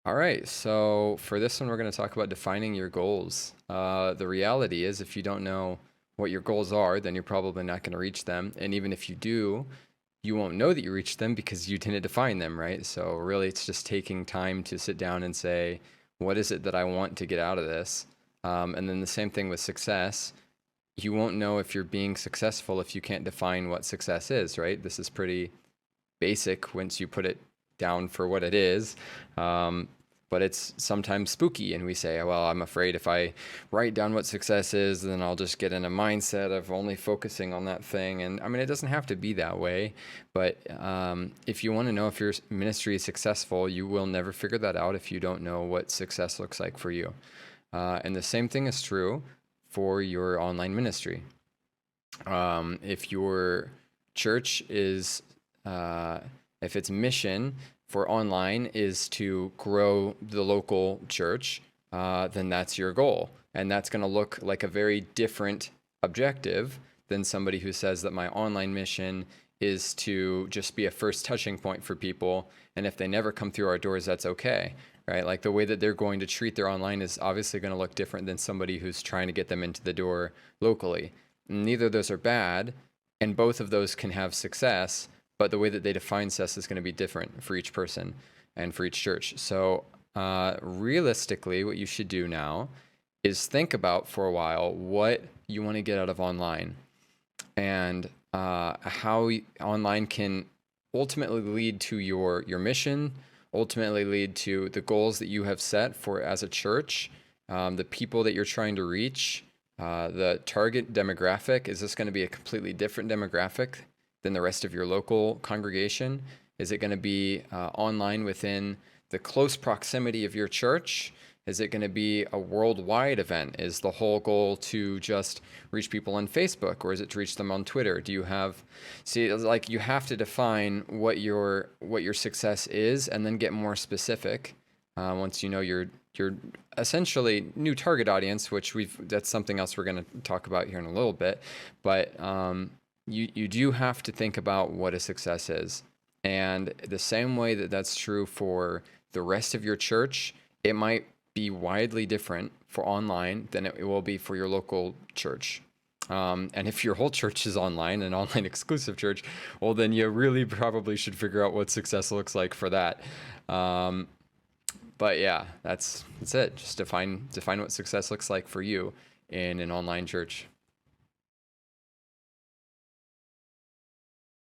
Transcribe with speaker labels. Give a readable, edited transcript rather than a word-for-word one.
Speaker 1: All right, so for this one, we're going to talk about defining your goals. The reality is, if you don't know what your goals are, then you're probably not going to reach them. And even if you do, you won't know that you reached them because you didn't define them, right? So really, it's just taking time to sit down and say, what is it that I want to get out of this? And then the same thing with success. You won't know if you're being successful if you can't define what success is, right? This is pretty basic once you put it down for what it is. Um, but it's sometimes spooky, and we say, well, I'm afraid if I write down what success is, then I'll just get in a mindset of only focusing on that thing. And I mean, it doesn't have to be that way, but if you want to know if your ministry is successful, you will never figure that out if you don't know what success looks like for you. And the same thing is true for your online ministry. If your church is if its mission for online is to grow the local church, then that's your goal. And that's going to look like a very different objective than somebody who says that my online mission is to just be a first touching point for people. And if they never come through our doors, that's okay, right? Like the way that they're going to treat their online is obviously going to look different than somebody who's trying to get them into the door locally. Neither of those are bad, and both of those can have success, but the way that they define success is going to be different for each person and for each church. So, realistically, what you should do now is think about for a while what you want to get out of online and how online can ultimately lead to your mission, ultimately lead to the goals that you have set for as a church, the people that you're trying to reach, the target demographic. Is this going to be a completely different demographic than the rest of your local congregation? Is it going to be online within the close proximity of your church? Is it going to be a worldwide event? Is the whole goal to just reach people on Facebook, or is it to reach them on Twitter? Do you have, see, like you have to define what your success is, and then get more specific once you know your essentially new target audience, which that's something else we're going to talk about here in a little bit. But you do have to think about what a success is. And the same way that that's true for the rest of your church, it might be widely different for online than it will be for your local church. And if your whole church is online, an online exclusive church, well, then you really probably should figure out what success looks like for that. But yeah, that's it. Just define what success looks like for you in an online church.